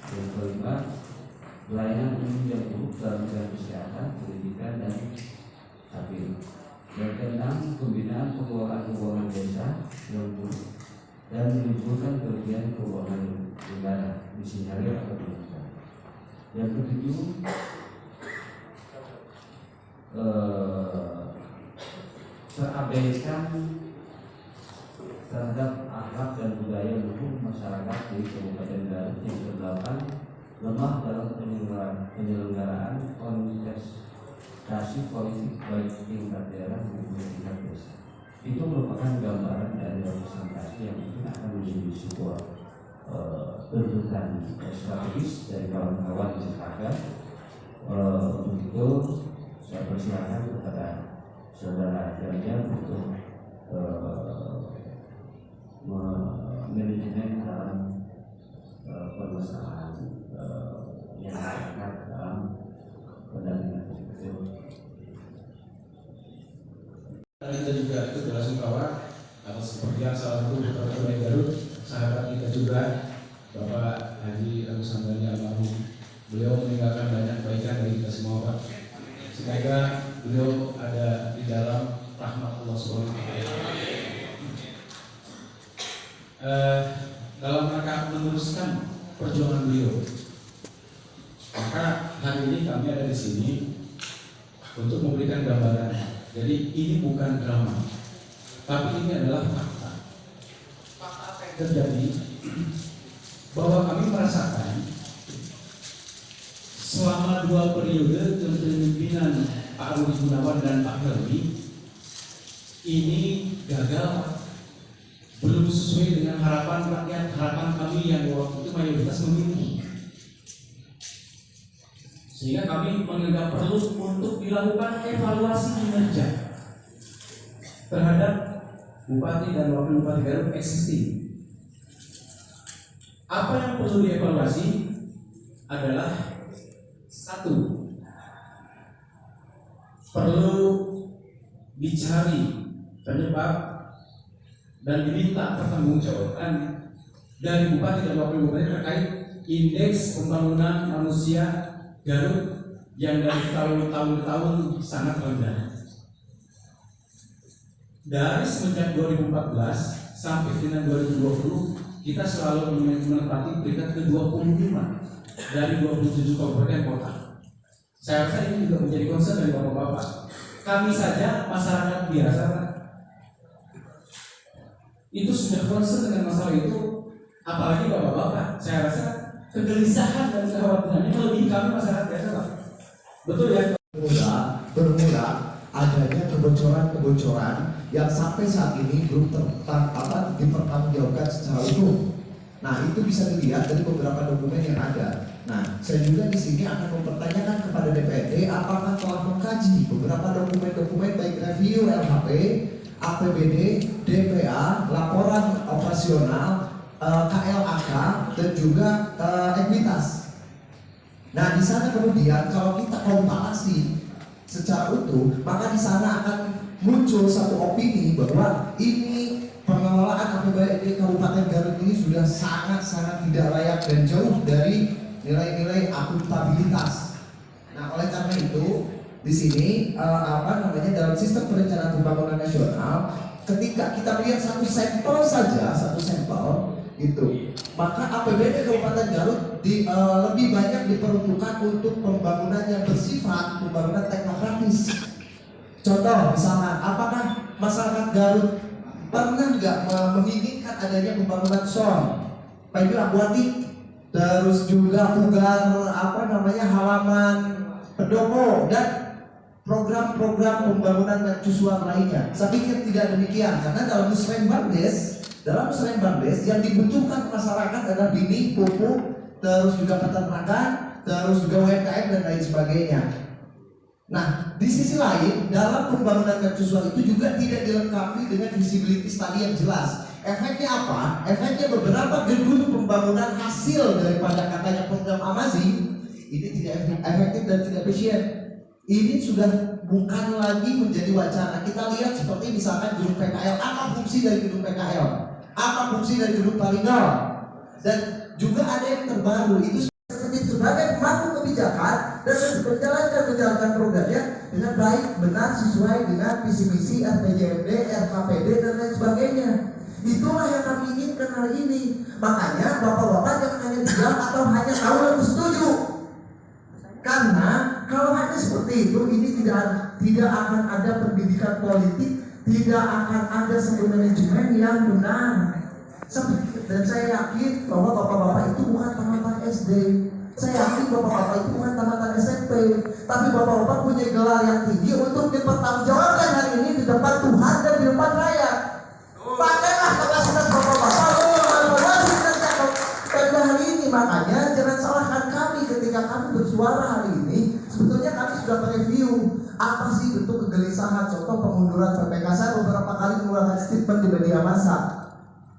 Yang kelima, pelayanan umum yang buruk dalam bidang kesehatan, pendidikan, dan stabil. Yang keenam, pembinaan pengelolaan keuangan desa yang buruk dan menimbulkan kerugian keuangan negara, disinyalir atau tidak. Yang ketujuh, terabaikan terhadap akhlak dan budaya luhur masyarakat di Kabupaten Garut. Yang kedelapan, lemah dalam penyelenggaraan kontestasi politik baik tingkat daerah maupun tingkat desa. Itu merupakan gambaran dari representasi yang mungkin akan menjadi sebuah tuntutan strategis dari kawan-kawan di Jakarta. Untuk itu saya persilakan kepada saudara Jaja untuk manajemen dalam permasalahan yang terkait dalam pendampingan tersebut. Kita juga ikut belasungkawa atas kepergian salah satu putra putri Garut, sahabat kita juga, Bapak Haji Agus Hamdani almarhum. Beliau meninggalkan banyak kebaikan bagi kita semua, Pak. Semoga beliau ada di dalam rahmat Allah Subhanahu wa Ta'ala. Dalam rangka meneruskan perjuangan beliau, maka hari ini kami ada di sini untuk memberikan gambaran. Jadi ini bukan drama, tapi ini adalah fakta. Fakta apa yang terjadi, bahwa kami merasakan selama 2 periode kepemimpinan Pak Rudi Gunawan dan Pak Helmi ini gagal, belum sesuai dengan harapan rakyat, harapan kami yang waktu itu mayoritas memilih. Sehingga kami menganggap perlu untuk dilakukan evaluasi kinerja terhadap Bupati dan Wakil Bupati Garut existing. Apa yang perlu dievaluasi adalah satu, perlu dicari penyebab dan diminta pertanggungjawaban dari Bupati dan Wakil Bupati terkait indeks pembangunan manusia Garut yang dari tahun ke tahun sangat rendah. Dari semenjak 2014 sampai dengan 2020 kita selalu menempati peringkat ke-25 dari 27 kabupaten kota. Saya rasa ini juga menjadi concern dari bapak-bapak. Kami saja masyarakat biasa itu sudah concern dengan masalah itu, apalagi bapak-bapak. Saya rasa kegelisahan dan kekhawatiran ini lebih kami masyarakat biasa, Pak. Betul ya? Bermula adanya kebocoran-kebocoran yang sampai saat ini belum dipertanggungjawabkan secara utuh. Nah, itu bisa dilihat dari beberapa dokumen yang ada. Nah, saya juga di sini akan mempertanyakan kepada DPRD apakah telah mengkaji beberapa dokumen-dokumen baik review LHP, APBD, DPA, laporan operasional, KLAK, dan juga ekuitas. Nah, di sana kemudian kalau kita komparasi secara utuh, maka di sana akan muncul satu opini bahwa ini pengelolaan APBD Kabupaten Garut ini sudah sangat-sangat tidak layak dan jauh dari nilai-nilai akuntabilitas. Nah, oleh karena itu di sini dalam sistem perencanaan pembangunan nasional, ketika kita melihat satu sampel saja, itu, maka APBD Kabupaten Garut lebih banyak diperuntukkan untuk pembangunan yang bersifat pembangunan teknokratis. Contoh misalnya, apakah masyarakat Garut pernah nggak menginginkan adanya pembangunan SON, Pagi Labuati, terus juga Pugar halaman Pendopo dan program-program pembangunan mercusuar lainnya? Saya pikir tidak demikian, karena dalam Musrembang yang dibutuhkan masyarakat adalah bini, pupuk, terus juga peternakan, terus juga UMKM dan lain sebagainya. Nah, di sisi lain, dalam pembangunan mercusuar itu juga tidak dilengkapi dengan visibility study yang jelas. Efeknya apa? Efeknya beberapa gedung pembangunan hasil daripada katanya program Amazi ini tidak efektif dan tidak efisien. Ini sudah bukan lagi menjadi wacana. Kita lihat seperti misalkan gedung PKL. Apa fungsi dari gedung PKL? Apa fungsi dari gedung Palingal? Dan juga ada yang terbaru, itu eksekutif sebagai pemangku kebijakan dan menjalankan programnya dengan baik, benar, sesuai dengan visi misi RPJMD, RKPD dan lain sebagainya. Itulah yang kami inginkan hari ini. Makanya bapak-bapak jangan hanya diam atau hanya tahu lalu setuju. Karena kalau hanya seperti itu, ini tidak akan ada pendidikan politik, tidak akan ada satu manajemen yang benar. Dan saya yakin bahwa bapak-bapak itu bukan tamatan SD. Saya yakin bapak-bapak itu bukan tamatan SMP. Tapi bapak-bapak punya gelar yang tinggi untuk dipertanggungjawabkan hari ini di depan Tuhan dan di depan rakyat. Pakailah kapasitas bapak-bapak mengevaluasi pada hari ini. Makanya jangan salahkan kami ketika kami bersuara hari ini. Sebetulnya kami sudah mereview apa sih bentuk kegelisahan, contoh pengunduran PPK. Saya beberapa kali mengeluarkan statement di media massa.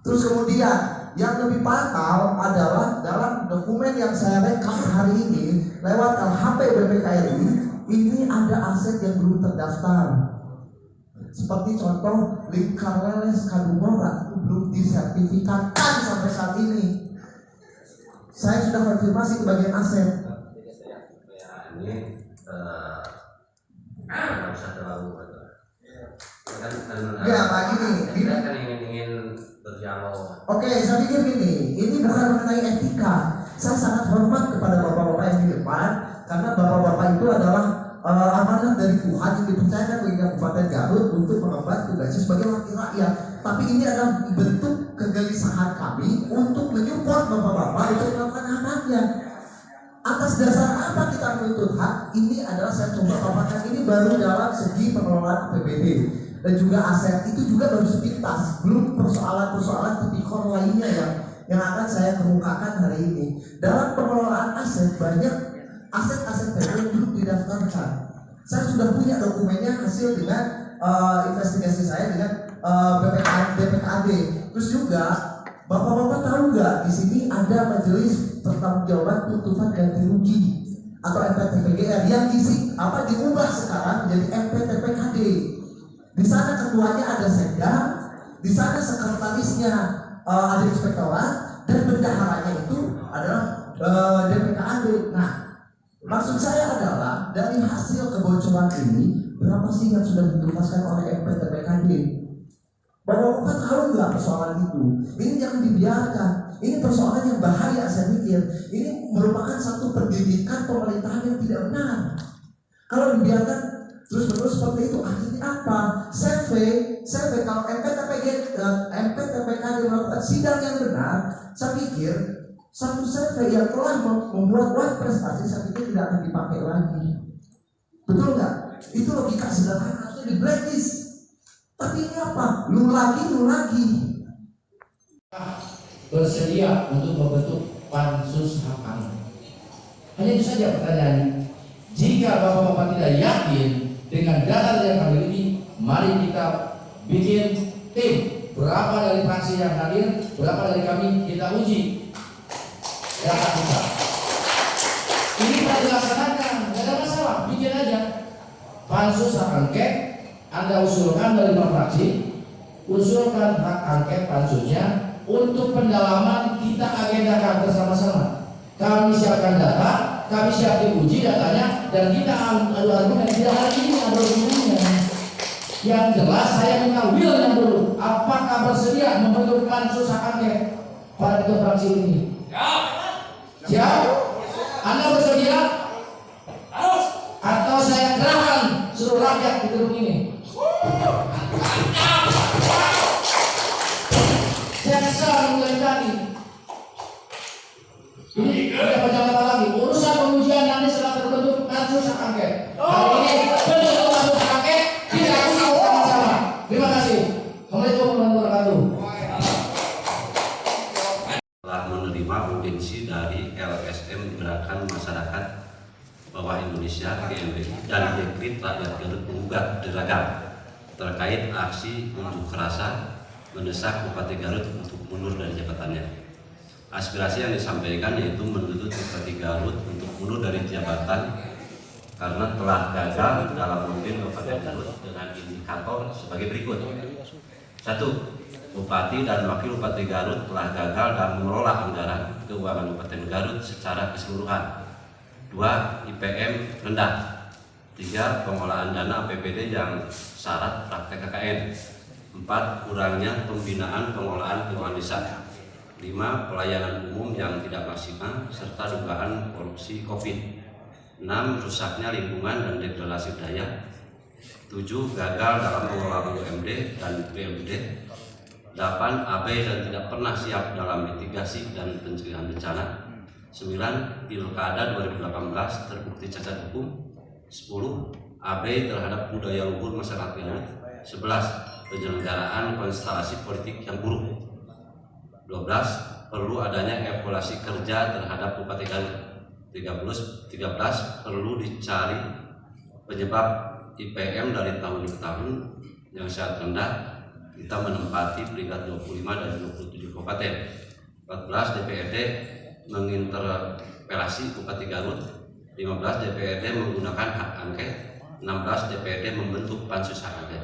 Terus kemudian yang lebih fatal adalah dalam dokumen yang saya rekam hari ini lewat LHP BPKRI, ini ada aset yang belum terdaftar. Seperti contoh lingkar leles Kadungora itu belum disertifikatkan sampai saat ini. Saya sudah konfirmasi ke bagian aset. Ini nggak usah terlalu Ya Pak, gini. Kita kan ingin berdialog. Oke, saya pikir gini, ini bukan mengenai etika. Saya sangat hormat kepada bapak-bapak yang di depan, karena bapak-bapak itu adalah amanah dari Tuhan yang dipercayakan bagi Kabupaten Garut untuk mengemban tugasnya sebagai wakil rakyat. Tapi ini adalah bentuk kegelisahan kami untuk menyupport bapak-bapak untuk melakukan hak-haknya. Atas dasar apa kita menuntut hak? Ini adalah saya coba paparkan ini baru dalam segi pengelolaan APBD dan juga aset, itu juga baru sepintas, belum persoalan-persoalan tipikor lainnya yang akan saya kemukakan hari ini. Dalam pengelolaan aset banyak aset-aset yang belum didaftarkan. Saya sudah punya dokumennya hasil dengan investigasi saya dengan BPKAD. Terus juga bapak-bapak tahu nggak di sini ada majelis pertanggungjawaban tuntutan ganti rugi atau MPTPGR yang diubah sekarang menjadi MPTPKD. Di sana ketuanya ada sekda, di sana sekretarisnya ada inspektorat dan bendaharanya itu adalah DPKAD. Nah, maksud saya adalah dari hasil kebocoran ini berapa sih yang sudah dituntaskan oleh MPTPKD? Bapak-bapak tahu nggak persoalan itu? Ini jangan dibiarkan. Ini persoalan yang bahaya saya pikir. Ini merupakan satu pendidikan pemerintahan yang tidak benar. Kalau dibiarkan terus-menerus seperti itu, akhirnya apa? CV kalau MPTPKD melakukan sidang yang benar, saya pikir satu CV yang telah membuat prestasi, saya pikir tidak akan dipakai lagi. Betul nggak? Itu logika sederhana, harusnya di blacklist. Tapi ini apa? Lu lagi. Bersedia untuk membentuk pansus hak angket. Hanya itu saja pertanyaan. Jika bapak-bapak tidak yakin dengan data yang kami miliki, mari kita bikin tim. Berapa dari fraksi yang hadir, berapa dari kami, kita uji data kita. Ini kita dilaksanakan, tidak ada masalah, bikin aja pansus hak angket. Anda usulkan dari fraksi, usulkan hak angket pansusnya untuk pendalaman, kita agendakan bersama-sama. Kami siapkan data, kami siap diuji datanya, dan kita adu argumen. Tidak hari ini adu argumennya. Yang jelas saya minta Will yang dulu, apakah bersedia membentuk pansus hak angket pada ketua fraksi ini? Siap? Anda bersedia? Atau saya kerahkan seluruh rakyat di gedung ini? Jaksa mulai tadi. Ini ada penjelasan lagi. Urusan pengujian nanti setelah terbentuk pansus hak angket. Hari ini bentuk pansus hak angket tidak uji sama-sama. Terima kasih. Assalamualaikum warahmatullahi wabarakatuh. Telah menerima urgensi dari LSM Gerakan Masyarakat Bawah Indonesia GMBI dan dekrit rakyat Garut menggugat deragam terkait aksi unjuk rasa mendesak Bupati Garut untuk mundur dari jabatannya. Aspirasi yang disampaikan yaitu menuntut Bupati Garut untuk mundur dari jabatan karena telah gagal dalam memimpin Kabupaten Garut dengan indikator sebagai berikut. 1. Bupati dan Wakil Bupati Garut telah gagal dalam mengelola anggaran keuangan Kabupaten Garut secara keseluruhan. 2. IPM rendah. 3. Pengelolaan dana APBD yang syarat praktek KKN. 4. Kurangnya pembinaan pengelolaan keuangan desa. 5. Pelayanan umum yang tidak maksimal serta dugaan korupsi COVID. 6. Rusaknya lingkungan dan degradasi budaya. 7. Gagal dalam mengelola BUMD dan BUMD. 8. Abai dan tidak pernah siap dalam mitigasi dan pencegahan bencana. 9. Pilkada 2018 terbukti cacat hukum. 10. Abai terhadap budaya luhur masyarakat Garut. 11. Penyelenggaraan konstelasi politik yang buruk. 12. Perlu adanya evaluasi kerja terhadap Bupati Garut. 13. Perlu dicari penyebab IPM dari tahun ke tahun yang sangat rendah. Kita menempati peringkat 25 dari 27 kabupaten. 14. DPRD menginterpelasi Bupati Garut. 15. DPRD menggunakan hak angket. 16. DPRD membentuk pansus hak angket.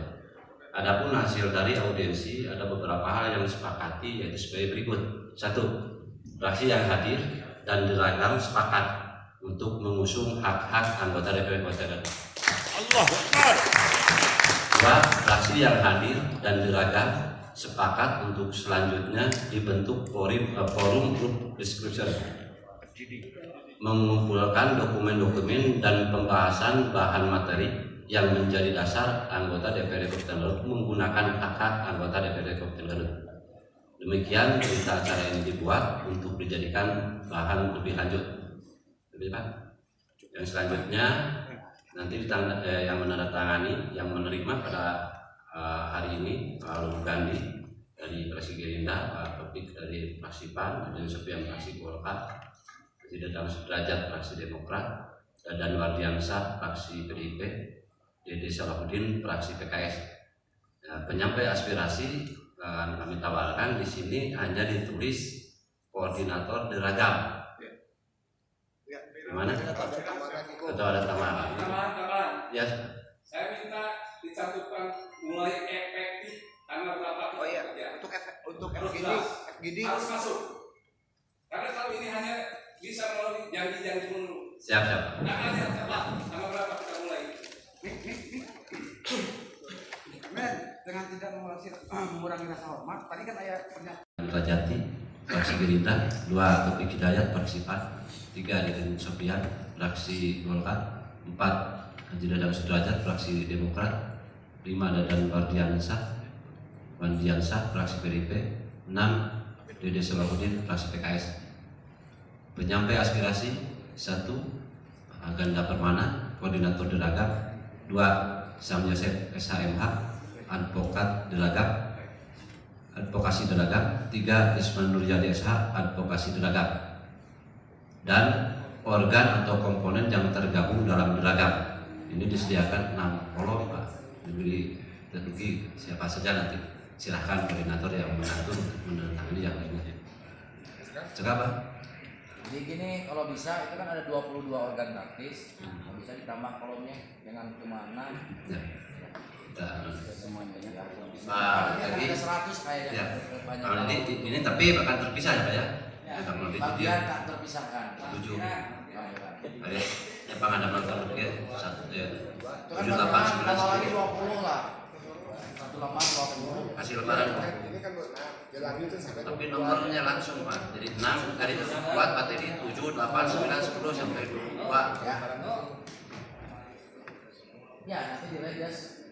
Adapun hasil dari audiensi ada beberapa hal yang disepakati, yaitu sebagai berikut. 1. Fraksi yang hadir dan diragam sepakat untuk mengusung hak-hak anggota DPRD Kabupaten Garut. Allahu Akbar. 2. Fraksi yang hadir dan diragam sepakat untuk selanjutnya dibentuk forum grup discussion, mengumpulkan dokumen-dokumen dan pembahasan bahan materi yang menjadi dasar anggota DPRD Kabupaten Garut menggunakan hak-hak anggota DPRD Kabupaten Garut. Demikian berita acara ini dibuat untuk dijadikan bahan lebih lanjut. Yang selanjutnya nanti yang menandatangani, yang menerima pada hari ini Pak Luhut Gandhi dari fraksi Gerindra, Pak Topik dari fraksi PAN, dan Sofian fraksi Golkar, Presiden Dadang Sudrajat fraksi Demokrat, dan Wardiansyah fraksi PDIP, Dede Salahuddin fraksi PKS. Penyampai aspirasi kami tawarkan di sini hanya ditulis koordinator diragam. Gimana? Atau ada tambahan? Ya. Saya minta dicatatkan mulai efektif tanggal berapa kita kerja. Untuk FGD harus masuk. Karena kalau ini hanya bisa melalui janji-janji dulu. Siap. Nah, ada tepat tanggal berapa kita mulai. dengan tidak mengurangi rasa hormat. Tadi kan ayat Pernyataan Jati fraksi Gerindra, 2 Topik Hidayat fraksi PAN, 3 Deden Sofian fraksi Golkar, 4 Haji Dadang Sudrajat fraksi Demokrat, 5 Dadan Wardiansyah fraksi PDIP, 6 Dede Salahuddin fraksi PKS. Penyampai aspirasi 1 Ganda Permana koordinator diragam, 2 Sam Yosef SHMH advokat diragam advokasi diragam, 3 Isman Nuryadi SH advokasi diragam, dan organ atau komponen yang tergabung dalam diragam ini disediakan 6 kolom Pak, diberi tertuki siapa saja, nanti silahkan koordinator yang mengatur menandatangani yang lainnya. Cekap Pak. Jadi gini, kalau bisa itu kan ada 22 organ praktis, bisa ditambah kolomnya dengan kemana? Ya. Semuanya ya. Jadi Ada 100 kayaknya. Ya. Banyak. Kalau ini tapi akan terpisah ya Pak ya? Bagian tak terpisahkan. 7. Ada yang pengadaman terlebih 1 ya. Itu kan 7, 8, 9, tambah lagi 10. 20 lah. 1 lembar 20. Hasil lebaran Pak. ini kan sampai Tapi nomornya langsung Pak. Jadi 6 tadi buat Pak tadi 7, 8, 9, 10 sampai 22. Ya. Ya, nanti di rejas